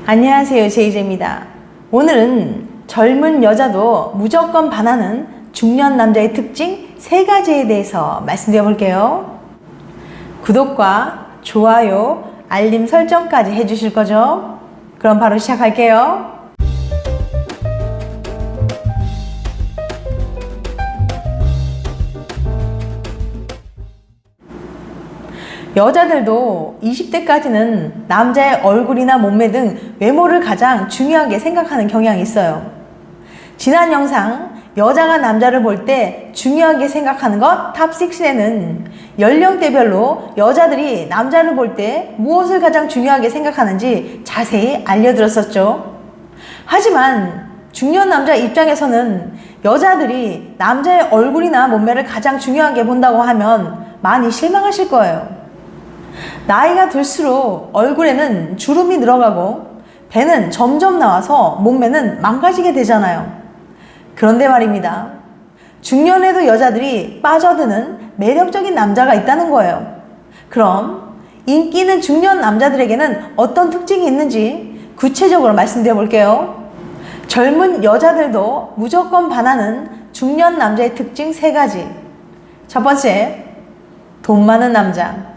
안녕하세요, 제이제입니다. 오늘은 젊은 여자도 무조건 반하는 중년 남자의 특징 3가지에 대해서 말씀드려 볼게요. 구독과 좋아요, 알림 설정까지 해주실 거죠? 그럼 바로 시작할게요. 여자들도 20대까지는 남자의 얼굴이나 몸매 등 외모를 가장 중요하게 생각하는 경향이 있어요. 지난 영상 여자가 남자를 볼 때 중요하게 생각하는 것 탑6에는 연령대별로 여자들이 남자를 볼 때 무엇을 가장 중요하게 생각하는지 자세히 알려드렸었죠. 하지만 중년 남자 입장에서는 여자들이 남자의 얼굴이나 몸매를 가장 중요하게 본다고 하면 많이 실망하실 거예요. 나이가 들수록 얼굴에는 주름이 늘어가고 배는 점점 나와서 몸매는 망가지게 되잖아요. 그런데 말입니다. 중년에도 여자들이 빠져드는 매력적인 남자가 있다는 거예요. 그럼 인기 있는 중년 남자들에게는 어떤 특징이 있는지 구체적으로 말씀드려 볼게요. 젊은 여자들도 무조건 반하는 중년 남자의 특징 3가지. 첫 번째, 돈 많은 남자.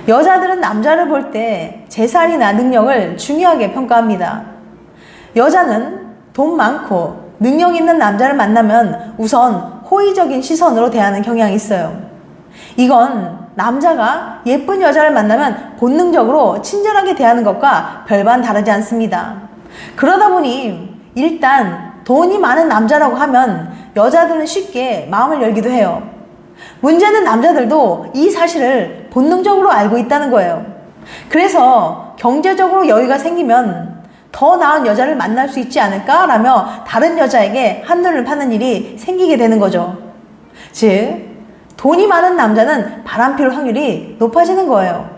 여자들은 남자를 볼 때 재산이나 능력을 중요하게 평가합니다. 여자는 돈 많고 능력 있는 남자를 만나면 우선 호의적인 시선으로 대하는 경향이 있어요. 이건 남자가 예쁜 여자를 만나면 본능적으로 친절하게 대하는 것과 별반 다르지 않습니다. 그러다 보니 일단 돈이 많은 남자라고 하면 여자들은 쉽게 마음을 열기도 해요. 문제는 남자들도 이 사실을 본능적으로 알고 있다는 거예요. 그래서 경제적으로 여유가 생기면 더 나은 여자를 만날 수 있지 않을까라며 다른 여자에게 한눈을 파는 일이 생기게 되는 거죠. 즉, 돈이 많은 남자는 바람필 확률이 높아지는 거예요.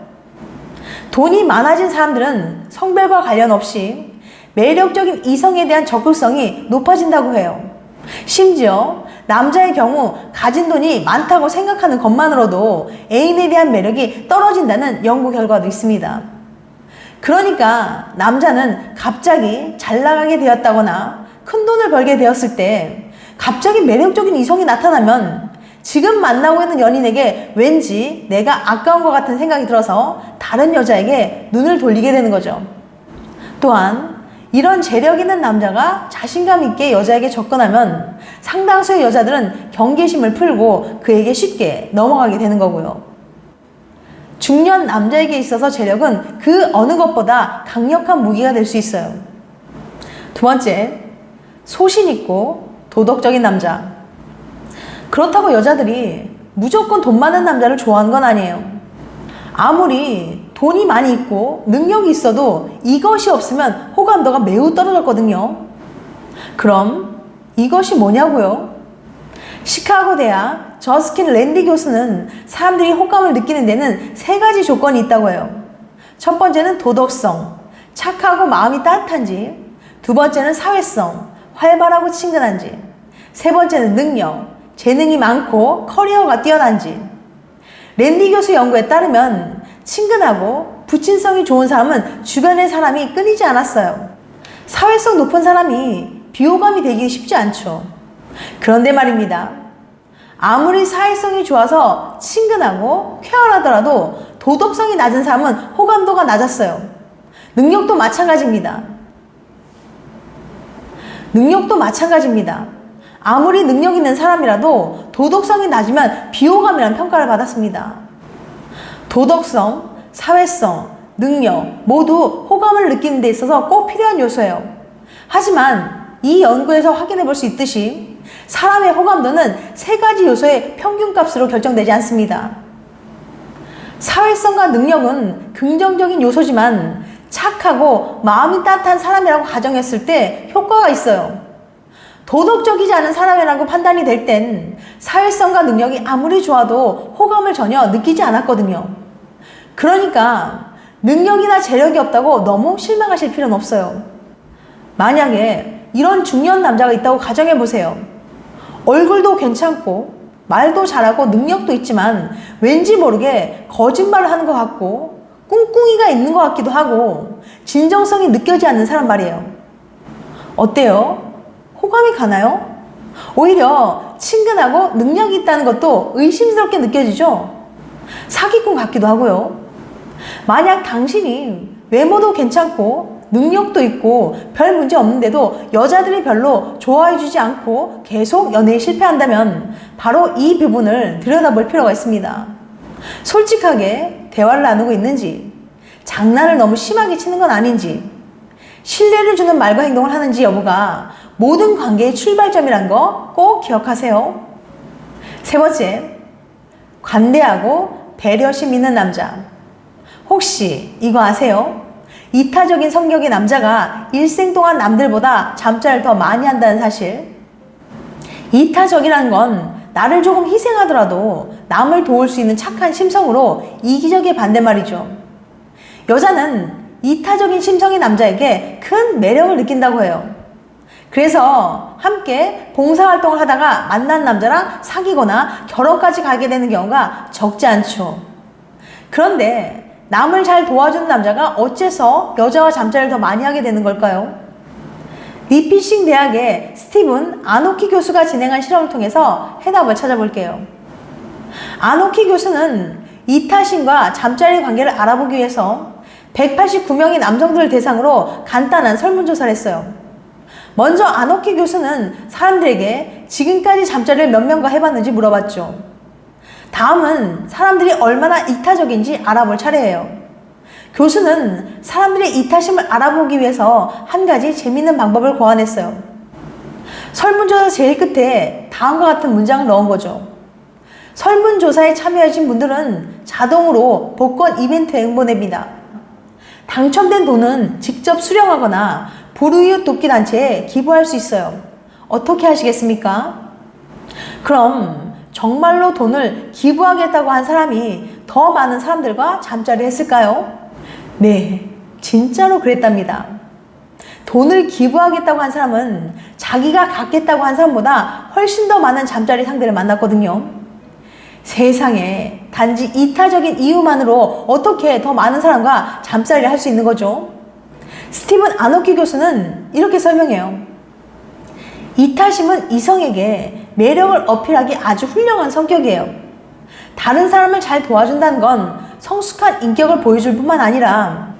돈이 많아진 사람들은 성별과 관련 없이 매력적인 이성에 대한 적극성이 높아진다고 해요. 심지어 남자의 경우 가진 돈이 많다고 생각하는 것만으로도 애인에 대한 매력이 떨어진다는 연구 결과도 있습니다. 그러니까 남자는 갑자기 잘 나가게 되었다거나 큰 돈을 벌게 되었을 때 갑자기 매력적인 이성이 나타나면 지금 만나고 있는 연인에게 왠지 내가 아까운 것 같은 생각이 들어서 다른 여자에게 눈을 돌리게 되는 거죠. 또한 이런 재력 있는 남자가 자신감 있게 여자에게 접근하면 상당수의 여자들은 경계심을 풀고 그에게 쉽게 넘어가게 되는 거고요. 중년 남자에게 있어서 재력은 그 어느 것보다 강력한 무기가 될 수 있어요. 두 번째, 소신 있고 도덕적인 남자. 그렇다고 여자들이 무조건 돈 많은 남자를 좋아하는 건 아니에요. 아무리 돈이 많이 있고 능력이 있어도 이것이 없으면 호감도가 매우 떨어졌거든요. 그럼 이것이 뭐냐고요? 시카고 대학 저스킨 랜디 교수는 사람들이 호감을 느끼는 데는 3가지 조건이 있다고 해요. 첫 번째는 도덕성, 착하고 마음이 따뜻한지, 두 번째는 사회성, 활발하고 친근한지, 세 번째는 능력, 재능이 많고 커리어가 뛰어난지. 랜디 교수 연구에 따르면 친근하고 부친성이 좋은 사람은 주변의 사람이 끊이지 않았어요. 사회성 높은 사람이 비호감이 되기 쉽지 않죠. 그런데 말입니다. 아무리 사회성이 좋아서 친근하고 쾌활하더라도 도덕성이 낮은 사람은 호감도가 낮았어요. 능력도 마찬가지입니다. 아무리 능력 있는 사람이라도 도덕성이 낮으면 비호감이라는 평가를 받았습니다. 도덕성, 사회성, 능력 모두 호감을 느끼는 데 있어서 꼭 필요한 요소예요. 하지만 이 연구에서 확인해 볼 수 있듯이 사람의 호감도는 3가지 요소의 평균값으로 결정되지 않습니다. 사회성과 능력은 긍정적인 요소지만 착하고 마음이 따뜻한 사람이라고 가정했을 때 효과가 있어요. 도덕적이지 않은 사람이라고 판단이 될 땐 사회성과 능력이 아무리 좋아도 호감을 전혀 느끼지 않았거든요. 그러니까 능력이나 재력이 없다고 너무 실망하실 필요는 없어요. 만약에 이런 중년 남자가 있다고 가정해보세요. 얼굴도 괜찮고 말도 잘하고 능력도 있지만 왠지 모르게 거짓말을 하는 것 같고 꿍꿍이가 있는 것 같기도 하고 진정성이 느껴지지 않는 사람 말이에요. 어때요? 호감이 가나요? 오히려 친근하고 능력이 있다는 것도 의심스럽게 느껴지죠? 사기꾼 같기도 하고요. 만약 당신이 외모도 괜찮고 능력도 있고 별 문제 없는데도 여자들이 별로 좋아해주지 않고 계속 연애에 실패한다면 바로 이 부분을 들여다볼 필요가 있습니다. 솔직하게 대화를 나누고 있는지, 장난을 너무 심하게 치는 건 아닌지, 신뢰를 주는 말과 행동을 하는지 여부가 모든 관계의 출발점이란 거 꼭 기억하세요. 세 번째, 관대하고 배려심 있는 남자. 혹시 이거 아세요? 이타적인 성격의 남자가 일생 동안 남들보다 잠자리를 더 많이 한다는 사실. 이타적이라는 건 나를 조금 희생하더라도 남을 도울 수 있는 착한 심성으로 이기적의 반대말이죠. 여자는 이타적인 심성의 남자에게 큰 매력을 느낀다고 해요. 그래서 함께 봉사활동을 하다가 만난 남자랑 사귀거나 결혼까지 가게 되는 경우가 적지 않죠. 그런데 남을 잘 도와주는 남자가 어째서 여자와 잠자리를 더 많이 하게 되는 걸까요? 리피싱 대학의 스티븐 아노키 교수가 진행한 실험을 통해서 해답을 찾아볼게요. 아노키 교수는 이타심과 잠자리 관계를 알아보기 위해서 189명의 남성들을 대상으로 간단한 설문조사를 했어요. 먼저 아노키 교수는 사람들에게 지금까지 잠자리를 몇 명과 해봤는지 물어봤죠. 다음은 사람들이 얼마나 이타적인지 알아볼 차례예요. 교수는 사람들의 이타심을 알아보기 위해서 한 가지 재미있는 방법을 고안했어요. 설문조사 제일 끝에 다음과 같은 문장을 넣은 거죠. 설문조사에 참여하신 분들은 자동으로 복권 이벤트에 응모됩니다. 당첨된 돈은 직접 수령하거나 불우이웃 돕기 단체에 기부할 수 있어요. 어떻게 하시겠습니까? 그럼 정말로 돈을 기부하겠다고 한 사람이 더 많은 사람들과 잠자리를 했을까요? 네, 진짜로 그랬답니다. 돈을 기부하겠다고 한 사람은 자기가 갖겠다고 한 사람보다 훨씬 더 많은 잠자리 상대를 만났거든요. 세상에 단지 이타적인 이유만으로 어떻게 더 많은 사람과 잠자리를 할 수 있는 거죠? 스티븐 아노키 교수는 이렇게 설명해요. 이타심은 이성에게 매력을 어필하기 아주 훌륭한 성격이에요. 다른 사람을 잘 도와준다는 건 성숙한 인격을 보여줄 뿐만 아니라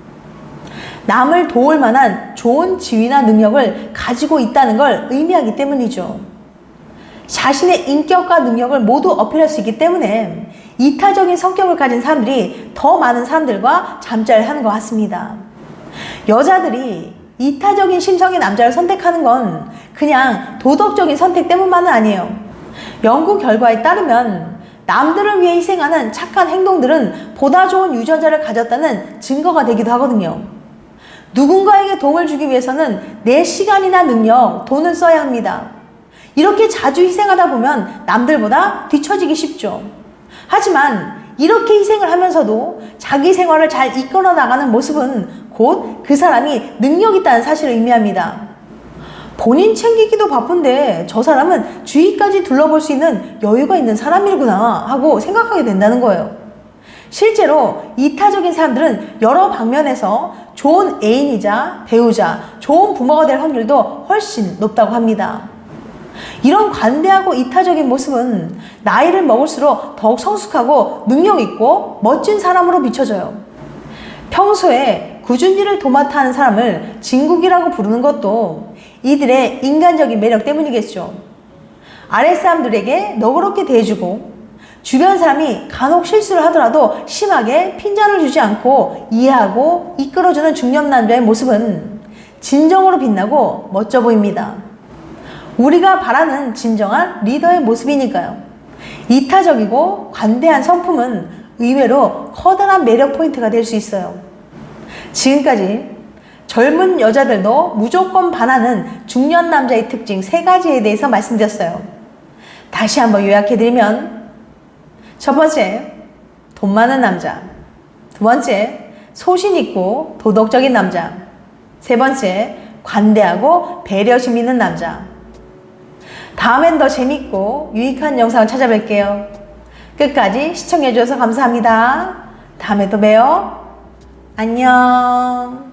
남을 도울 만한 좋은 지위나 능력을 가지고 있다는 걸 의미하기 때문이죠. 자신의 인격과 능력을 모두 어필할 수 있기 때문에 이타적인 성격을 가진 사람들이 더 많은 사람들과 잠자리를 하는 것 같습니다. 여자들이 이타적인 심성의 남자를 선택하는 건 그냥 도덕적인 선택 때문만은 아니에요. 연구 결과에 따르면 남들을 위해 희생하는 착한 행동들은 보다 좋은 유전자를 가졌다는 증거가 되기도 하거든요. 누군가에게 도움을 주기 위해서는 내 시간이나 능력, 돈을 써야 합니다. 이렇게 자주 희생하다 보면 남들보다 뒤처지기 쉽죠. 하지만 이렇게 희생을 하면서도 자기 생활을 잘 이끌어 나가는 모습은 곧 그 사람이 능력 있다는 사실을 의미합니다. 본인 챙기기도 바쁜데 저 사람은 주위까지 둘러볼 수 있는 여유가 있는 사람이구나 하고 생각하게 된다는 거예요. 실제로 이타적인 사람들은 여러 방면에서 좋은 애인이자 배우자, 좋은 부모가 될 확률도 훨씬 높다고 합니다. 이런 관대하고 이타적인 모습은 나이를 먹을수록 더욱 성숙하고 능력 있고 멋진 사람으로 비춰져요. 평소에 꾸준히 일을 도맡아 하는 사람을 진국이라고 부르는 것도 이들의 인간적인 매력 때문이겠죠. 아랫사람들에게 너그럽게 대해주고 주변 사람이 간혹 실수를 하더라도 심하게 핀잔을 주지 않고 이해하고 이끌어주는 중년 남자의 모습은 진정으로 빛나고 멋져 보입니다. 우리가 바라는 진정한 리더의 모습이니까요. 이타적이고 관대한 성품은 의외로 커다란 매력 포인트가 될 수 있어요. 지금까지 젊은 여자들도 무조건 반하는 중년 남자의 특징 3가지에 대해서 말씀드렸어요. 다시 한번 요약해드리면 첫 번째, 돈 많은 남자. 두 번째, 소신 있고 도덕적인 남자. 세 번째, 관대하고 배려심 있는 남자. 다음엔 더 재밌고 유익한 영상을 찾아뵐게요. 끝까지 시청해주셔서 감사합니다. 다음에 또 봬요. 안녕.